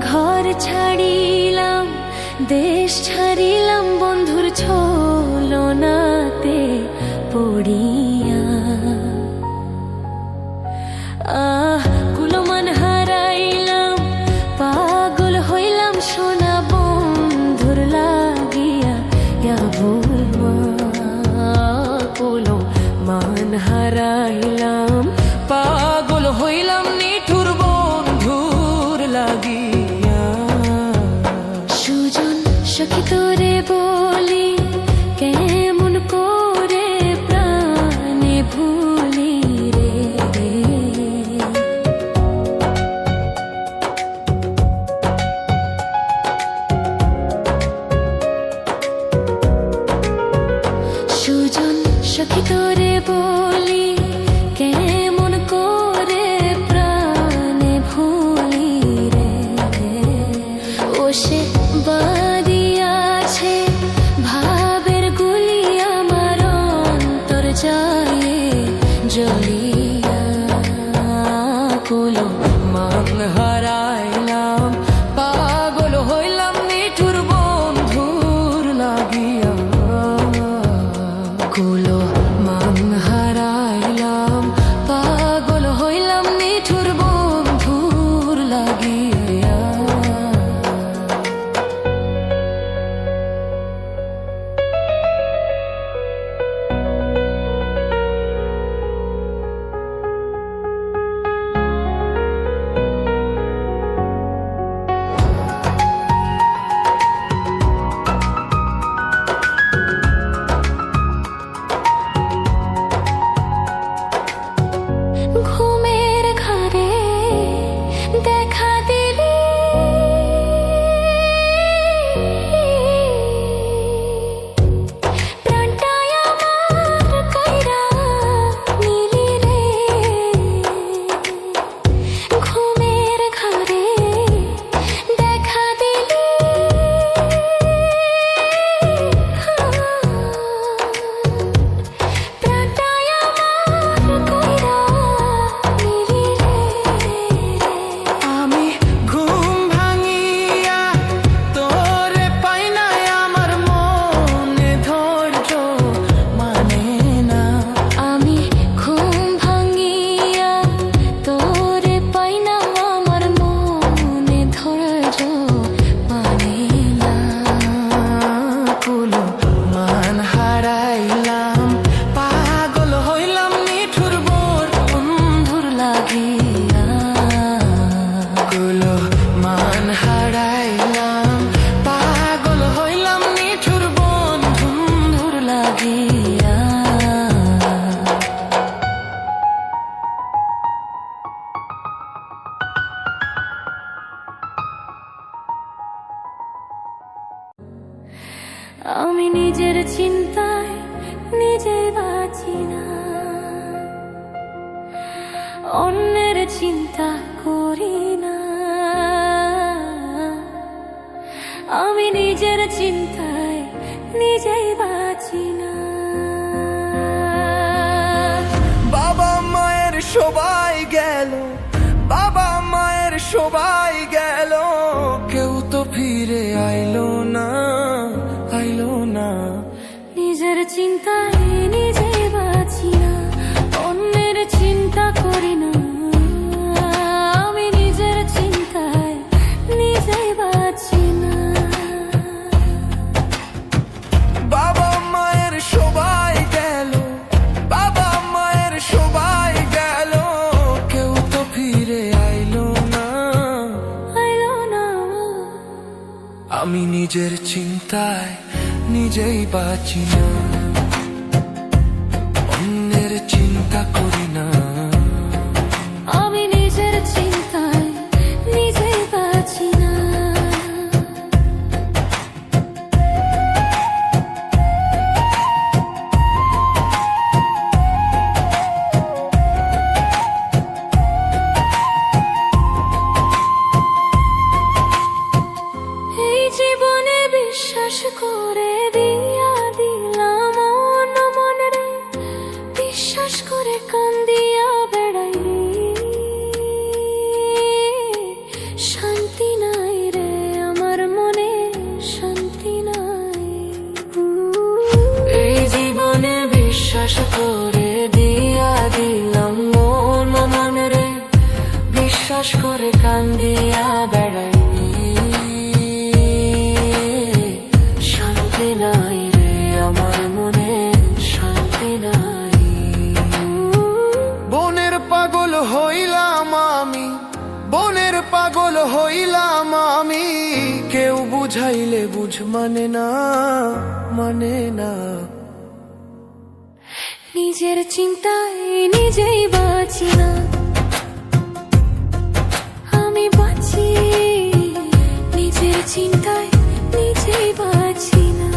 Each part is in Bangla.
ঘর ছাড়িলাম, দেশ ছাড়িলাম, বন্ধুর ছলনাতে পড়িয়া। কুলমান হারাইলাম, পাগল হইলাম, সোনা বন্ধুর লাগিয়া। কুলো মান হারাইলাম, পাগল হইলাম, নিঠুর বন্ধুর লাগিয়া। সুজন সখী তোরে বলি, কেমন করে প্রাণে ভুলি রে। সুজন সখী তোরে বলি, কেমন করে প্রাণে ভুলি রে। ও সে বাদিয়াছে ভাবের গুলি, আমার অন্তর যায় জ্বলিয়া। কুলো মান হারাইলাম, পাগল হইলাম, নিঠুর বন্ধুর লাগিয়া। কুলো মান হারাইলাম, পাগল হইলাম, নিঠুর বন্ধুর লাগিয়া। ঘুমের ঘরে দেখা দিলি, প্রাণটাই আমার কাইরা নিলি রে। ঘুমের ঘরে দেখা দিলি, প্রাণটাই আমার কাইরা নিলি রে। আমি ঘুম ভাঙিয়া তোরে পাই না, আমার মনে ধৈর্য মানে না। আমি ঘুম ভাঙিয়া তোরে পাই না, আমার মনে ধৈর্য মানে না। কুলো মান হারাইলাম, পাগল হইলাম, নিঠুর বন্ধুর লাগিয়া। কুলো মান হারাইলাম, পাগল হইলাম, নিঠুর বন্ধুর লাগিয়া। আমি নিজের চিন্তায় নিজে বাঁচি না, অন্যের চিন্তা করি না। আমি নিজের চিন্তায় নিজেই বাঁচি না। বাবা মায়ের সবাই গেল, বাবা মায়ের সবাই গেল, কেউ তো ফিরে আইলো না, আইলো না। নিজের চিন্তায় নিজেই বাঁচি না, অন্যের চিন্তা করি না। আমি নিজের চিন্তায় নিজেই বাঁচি না। বাবা মায়ের সবাই গেল, বাবা মায়ের সবাই গেল, কেউ তো ফিরে আইলো না, আইলো না। আমি নিজের চিন্তায় নিজেই বাঁচি না, অন্যের চিন্তা করি না। আমি নিজের চিন্তায় নিজেই বাঁচি না। এই জীবনে বিশ্বাস করে দিয়া দিলাম মন রে, বিশ্বাস করে কান্দিয়া বেড়াই, শান্তি না হইলাম আমি, কেউ বুঝাইলে বুঝ মানে না, মানে না। নিজের চিন্তায় নিজেই বাঁচি না, আমি বাঁচি নিজের চিন্তায় নিজেই বাঁচি না।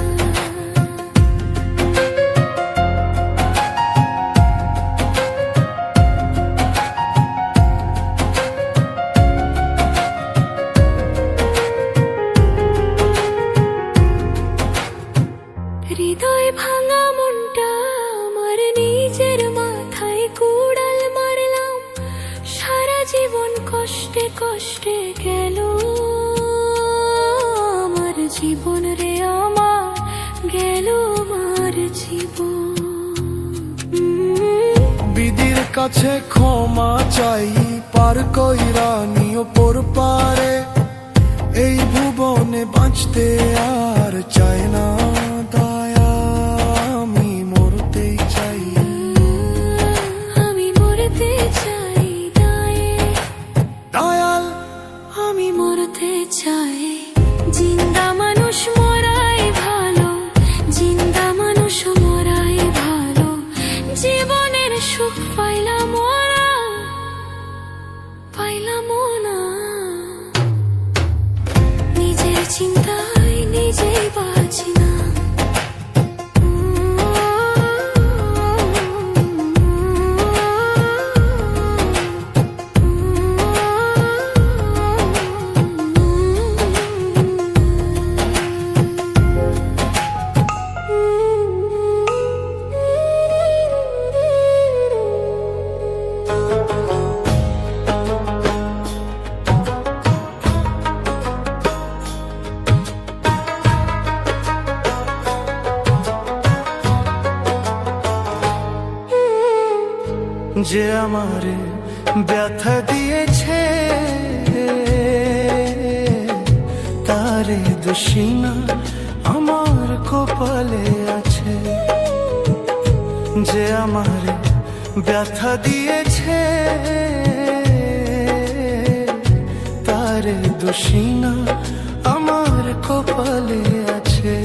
হৃদয় ভাঙা মনটা আমার নিজের মাথায় কুড়াল মারলাম, সারা জীবন কষ্টে কষ্টে গেল আমার জীবন রে, আমার গেল আমার জীবন। বিধির কাছে ক্ষমা চাই, পার কইরা নিও পর পারে, এই ভুবনে বাঁচতে আর চায় না দয়া, আমি মরতেই চাই, আমি মরতে চাই দায়ে, দয়াল আমি মরতে চাই। জিন্দা মানুষ মরাই ভালো, জিন্দা মানুষ মরাই ভালো, জীবনের সুখ পাইলাম ওরা, পাইলাম না। নিজের চিন্তায় নিজেই বাঁচি না, যে আমারে ব্যথা দিয়েছে, তারে দোষী না আমার কপালে আছে। যে আমারে ব্যথা দিয়েছে, তারে দোষী না আমার কপালে আছে।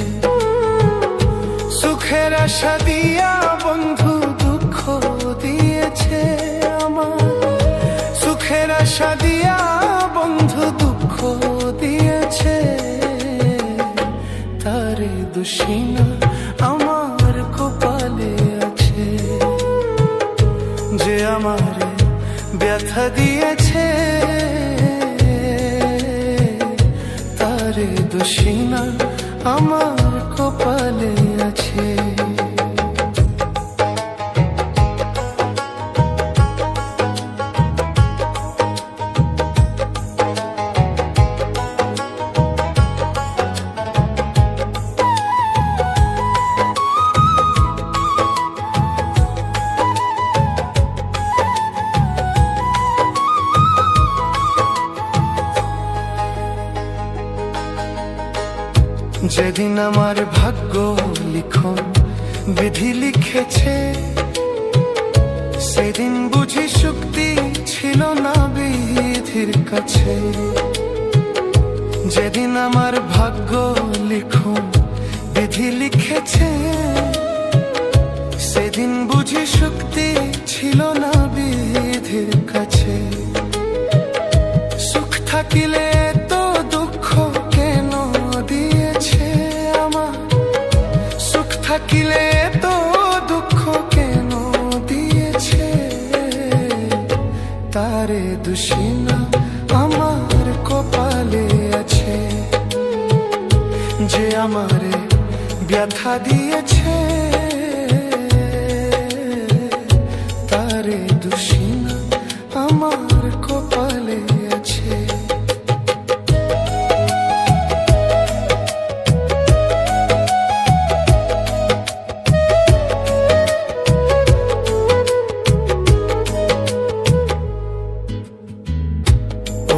সুখের আশা দিয়া বন্ধু দুঃখ দিয়েছে আমার, সুখের আশা দিয়া বন্ধু দুঃখ দিয়েছে, তারে দোষী না আমার কপালে আছে। যে আমারে ব্যথা দিয়েছে, তারে দোষী না আমার কপালে আছে। যেদিন আমার ভাগ্য লিখন বিধি লিখেছে, সেদিন বুঝি শক্তি ছিল না বিধির কাছে। যেদিন আমার ভাগ্য লিখন বিধি লিখেছে, সেদিন বুঝি শক্তি ছিল না বিধির কাছে। সুখ থাকিলে তো দুঃখ কেন দিয়েছে আমার, সুখ থাকিলে তো দুঃখ কেন দিয়েছে, তারে দোষী না আমার কপালে আছে। যে আমারে ব্যথা দিয়েছে, তারে দোষী না আমার কপালে আছে।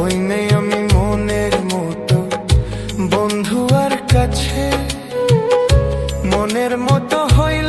ওই নেই আমি মনের মতো বন্ধু আর কাছে, মনের মতো হইল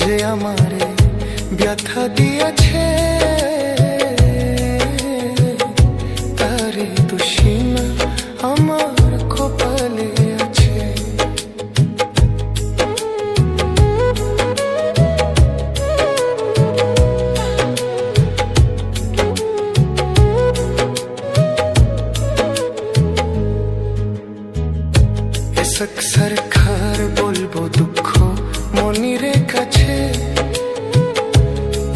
যে আমারে ব্যথা দিয়েছে তারে দোষী না আমার কপালে আছে। সরকার বলবো দুঃখ মনিরে কাছে,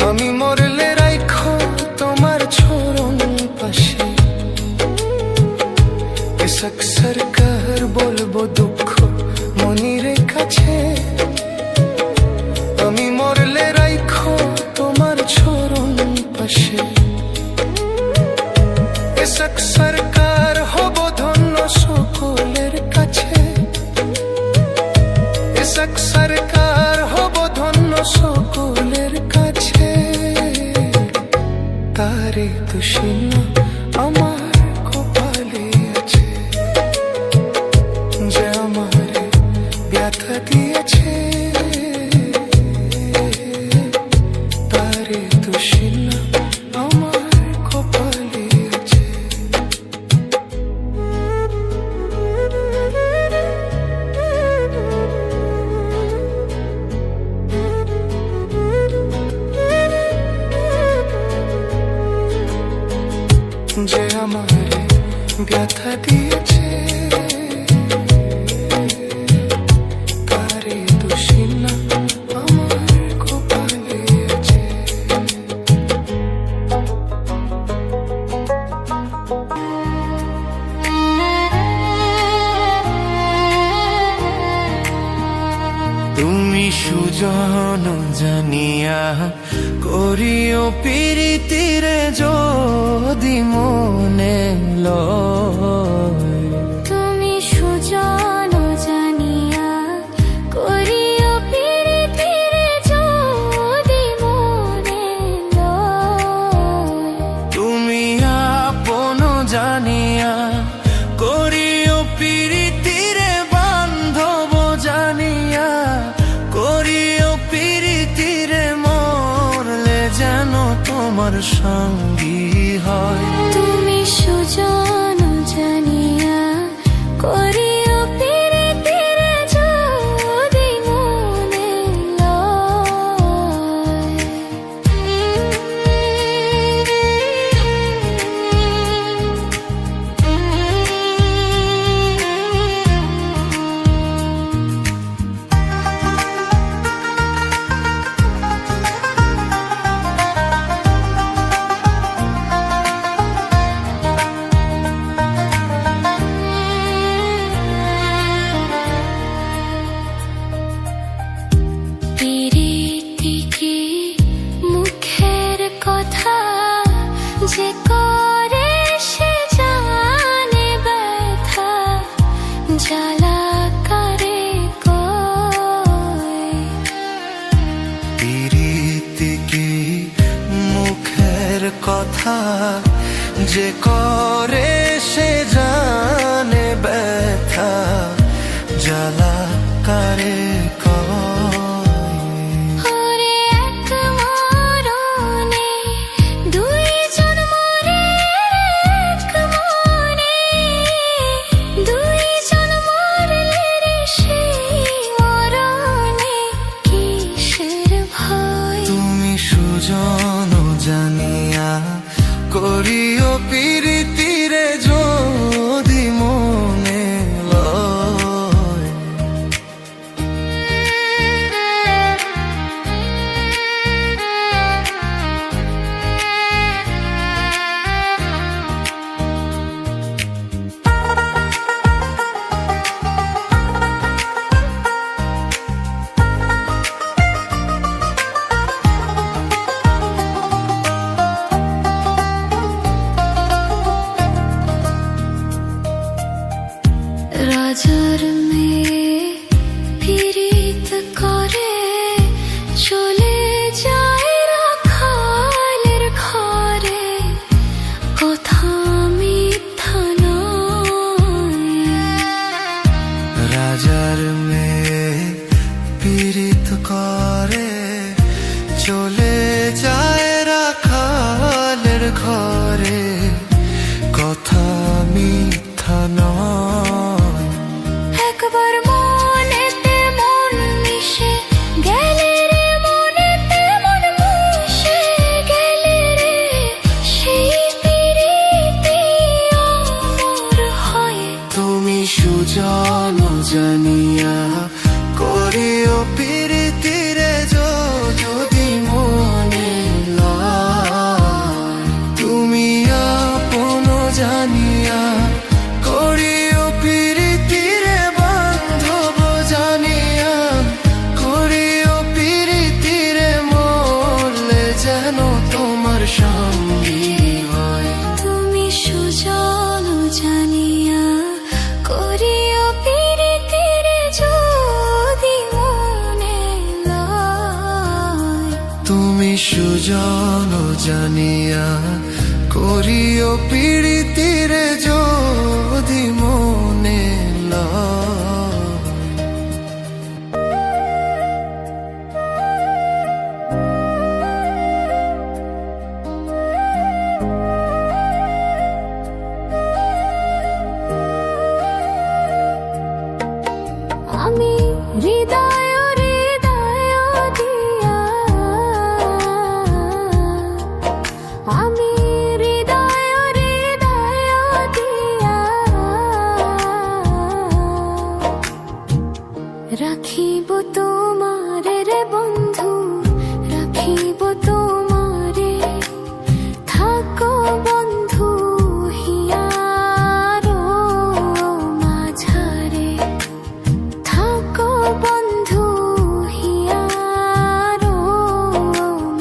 আমি মরলে রাখো তোমার চরণ পাশে। সরকার বলবো দুঃখ মনিরে কাছে, আমি মরলে রাখো তোমার চরণ পাশে। সরকার হব ধন্য সকলের কাছে, সরকার হব ধন্য সকলের কাছে। তারে দোষী না আমার কপালে আছে, যে আমারে ব্যথা দিয়েছে তারে দোষী না আমার কপালে আছে। যে আমারে ব্যথা দিয়েছে তারে দোষী না আমার কপালে আছে। তুমি সুজন জানিয়া করিও প্রীতিরে যদি মনে লয়। তুমি সুজন জানিয়া করিও প্রীতিরে যদি মনে লয়। তুমি আপন জানিয়া করিও প্রীতিরে বান্ধব জানিয়া করিও প্রীতিরে মরলে যেন তোমার সঙ্গী হয়। তুমি সুজন জানিয়া করিও প্রীতিরে যদি মনে লয়। প্রীতিকে মুখের কথা যে করে সে জানে ব্যথা, জ্বালা করে কয়। প্রীতিকে মুখের কথা যে করে সে জানে ব্যথা, জ্বালা করে ওরে এক মরণে দুইজন মরে, এক মনে দুইজন মরলে রে সেই মরণে কিসের ভয়। তুমি সুজন জানিয়া করিও প্রীতিরে যদি মনে লয়। রাজার মেয়ে পীড়িত করে চলে যায় রাখালের ঘরে, কথা মিথ্যা নয়। রাজার মেয়ে পীড়িত করে চলে যায় রাখালের ঘরে, কথা মিথ্যা নয়। একবার মনেতে মন মিশে গেলে রে, মনেতে মন মিশে গেলে রে, সেই প্রীতি অমর হয়। তুমি সুজন জানিয়া করিও প্রীতি রে, যদি মনে লয়। তুমি আপন জানিয়া করিও প্রীতি রে, বান্ধব জানিয়া করিও প্রীতি রে, মরলে যেন তোমার সঙ্গী হয়। তুমি সুজন জানিয়া করিও প্রীতি রে, যদি মনে লয়। তুমি সুজন জানিয়া করিও প্রীতি রে, যদি মনে লয়। আমি হৃদয় হৃদয় দিয়া, আমি হৃদয় হৃদয় দিয়া রাখিব তোমারে রে বন্ধু, রাখিব তোমারে। থাকো বন্ধু হিয়ারো মাঝারে, থাকো বন্ধু হিয়ারো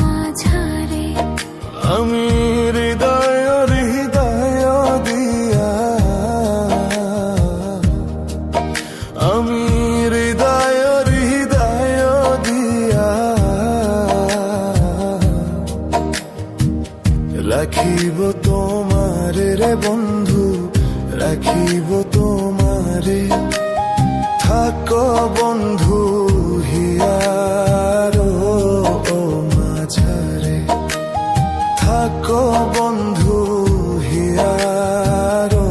মাঝারে। আমি হৃদয় হৃদয় দিয়া, আমি হৃদয় হৃদয় দিয়া রাখিব তোমারে রে বন্ধু, রাখিব তোমারে। থাকো বন্ধু হিয়ারো মাঝারে, থাকো বন্ধু হিয়ারো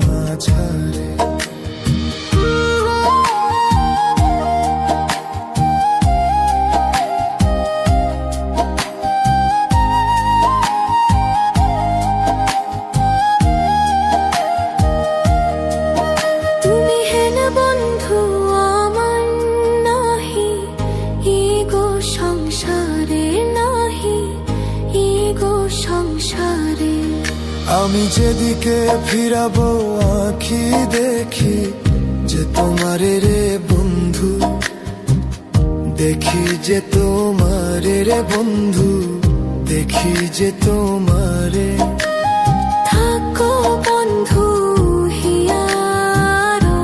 মাঝারে। তুমি হেন বন্ধু আমার নাহি, ইগো সংসারে নাহি, ইগো সংসারে। আমি যেদিকে ফিরাবো আঁখি দেখি যে তোমারে রে বন্ধু, দেখি যে তোমারে রে বন্ধু, দেখি যে তোমারে। থাকো বন্ধু হিয়ারো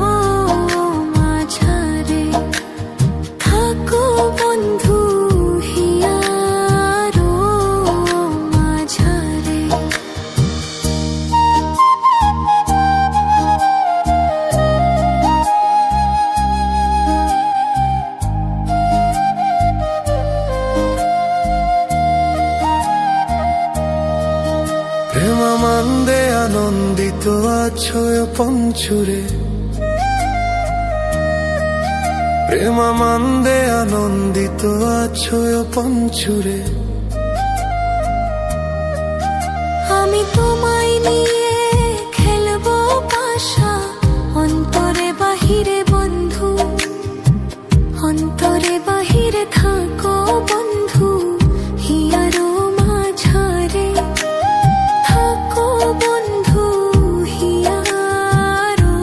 মাঝারে, থাকো বন্ধু হিয়ারো মাঝারে। প্রেমানন্দে আনন্দিত আছো পঞ্চুরে, প্রেমানন্দে আনন্দিত আছো পঞ্চুরে। আমি তোমায় নিয়ে খেলবো পাশা, অন্তরে বাহিরে বন্ধু, অন্তরে বাহিরে থাকো বন্ধু হিয়ারো মাঝারে। থাকো বন্ধু হিয়ারো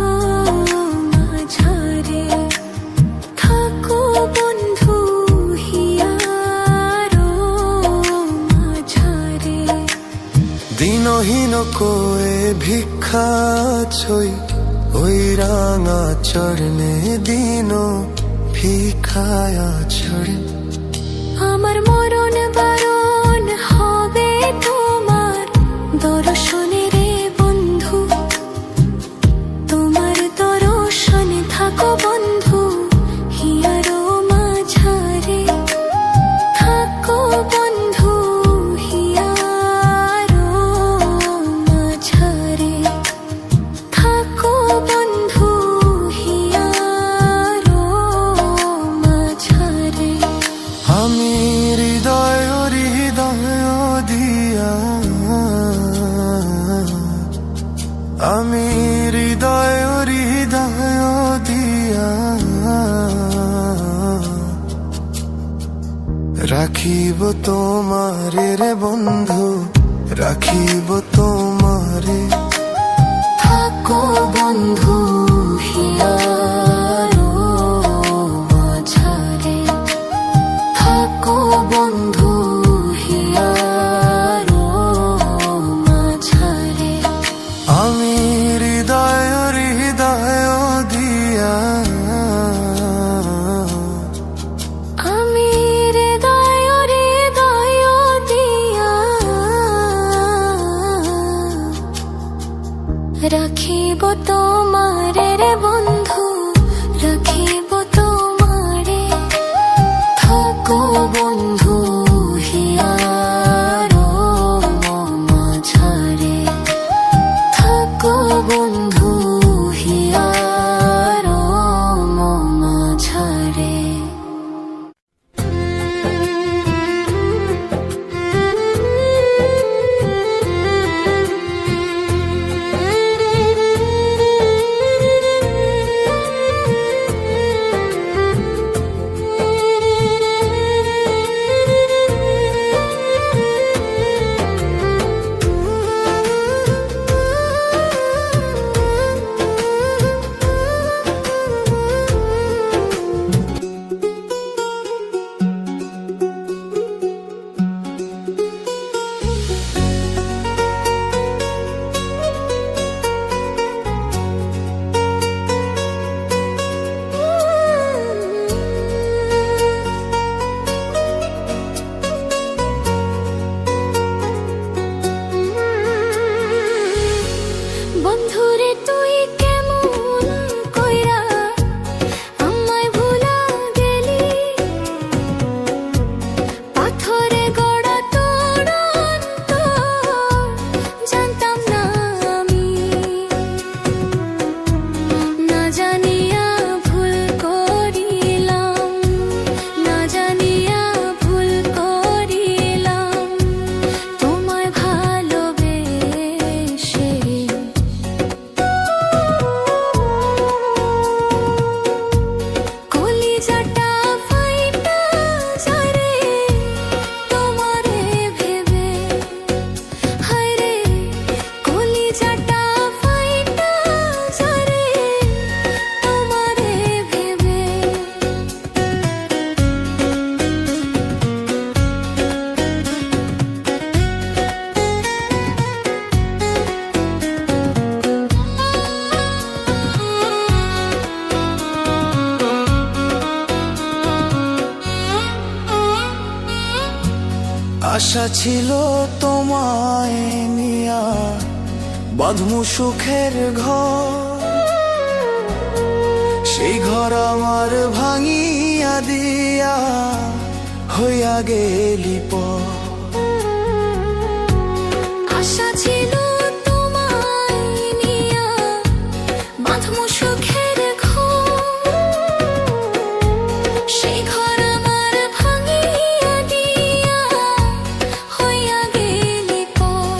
মাঝারে, থাকো বন্ধু হিয়ারো মাঝারে। দিনহীন কোয়ে ভিক্ষা ছই, ওই রাঙা চরণে দিন ভিখায়া ছড়ে। আমার মরণ বারণ হবে তোমার দর্শনে রে বন্ধু, তোমার দর্শনে থাকো বন্ধু হিয়ারো মাঝারে। থাক রাখিব তোমারে রে বন্ধু, রাখিব তোমারে। থাকো বন্ধু হিয়ারো মাঝারে, থাকো বন্ধু হিয়ারো মাঝারে। আমি হৃদয় হৃদয় দিয়া, আমি হৃদয় হৃদয় দিয়া রাখিব তোমারে রে বন্ধু, রাখিব তোমারে। থাকো বন্ধু হিয়ারো মাঝারে, থাকো বন্ধু হিয়ারো মাঝারে। বন্ধুরে তুই কেমন কইরা আমায় ভুলা গেলি, পাথরে গড়া তোর অন্তর জানতাম না আমি, না জানিয়া ভুল করিলাম, না জানিয়া ভুল করিলাম তোমায় ভালোবেসে। কলিজাটা ফাইটা যারে তোমারে ভেবে, হায়রে কলিজাটা ফাইটা যারে তোমারে ভেবে। আশা ছিল তোমায় নিয়া বাঁধমু সুখের ঘর, সেই ঘর আমার ভাঙিয়া দিয়া হইয়া গেলি পর। আশা ছিল তোমায় নিয়া বাঁধমু সুখের ঘর, সেই ঘর আমার ভাঙিয়া দিয়া হইয়া গেলি পর।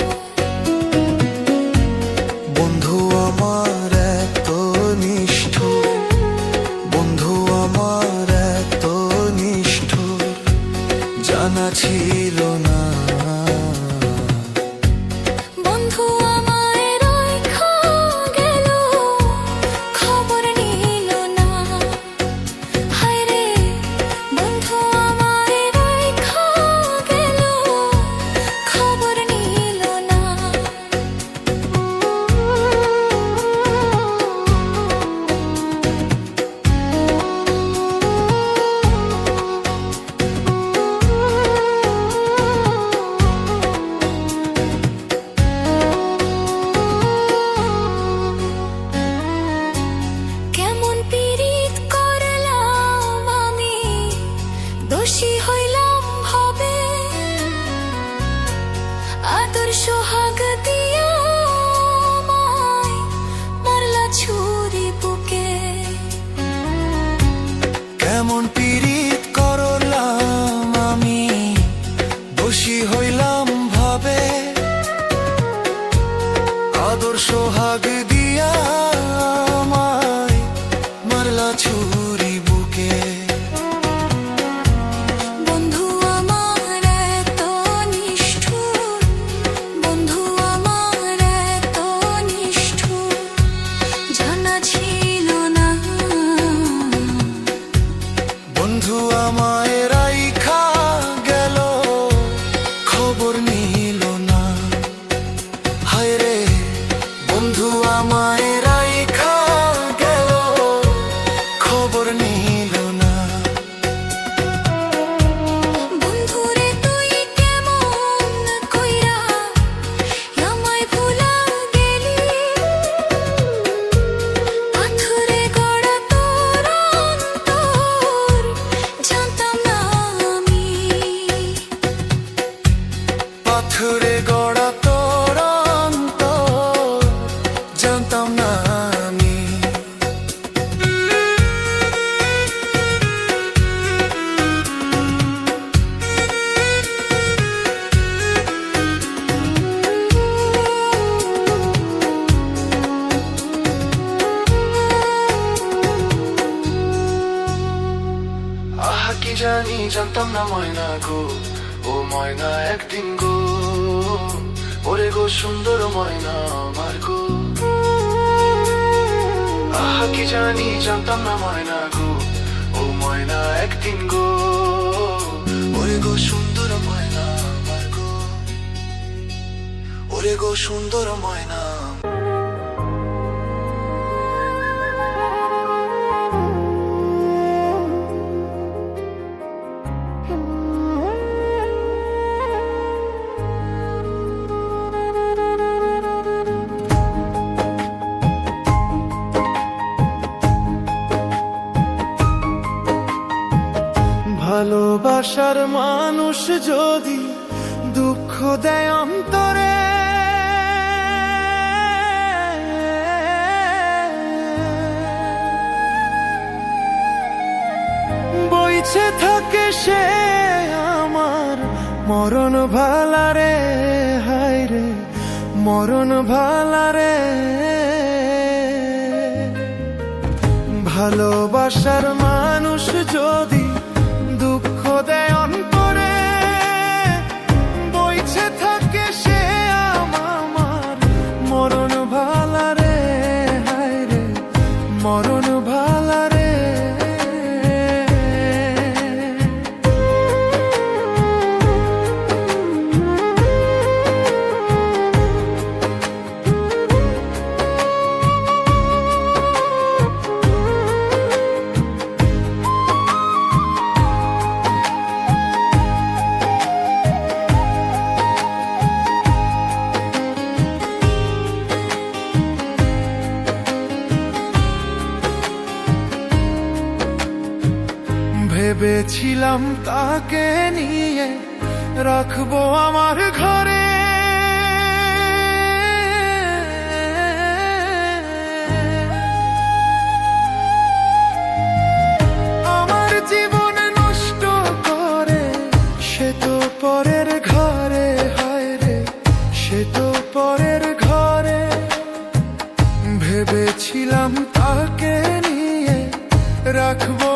বন্ধু আমার এত নিষ্ঠুর, বন্ধু আমার এত নিষ্ঠুর, জানা ছিল না। বন্ধু আমায় রাইখা গেল, খবর নিল না, হায়রে বন্ধু আমায় রাইখা গেল, খবর নিল না। কেমন পীড়িত করলাম আমি, দোষী হইলাম ভাবে, আদর সোহাগ দিয়া আমায় মারলা ছুরি বুকে। কেমন পীড়িত করলাম আমি, দোষী হইলাম ভাবে, আদর সোহাগ দিয়া আমায় মারলা ছুরি বুকে। বন্ধু আমার জানি জানতাম না ময়না গো, ও ময়না একদিন গো, ওরে গো সুন্দর ময়না আমার গো। আহা কি জানি জানতাম না ময়না গো, ও ময়না একদিন গো, ওরে গো সুন্দর ময়না আমার গো, ওরে গো সুন্দর ময়না। ভালোবাসার মানুষ যদি দুঃখ দেয় অন্তরে, বইছে থাকে সে আমার মরণ ভালারে, হায় রে মরণ ভালারে। ভালোবাসার মানুষ যদি দুঃখ দেয় অন্তরে, বইছে থাকে সে আমার মরণ ভালারে, হায় রে মরণ ভালারে। ভেবেছিলাম তাকে নিয়ে রাখবো আমার ঘরে, আমার জীবন নষ্ট করে সে তো পরের ঘরে, হায় রে সে তো পরের ঘরে। ভেবেছিলাম তাকে নিয়ে রাখবো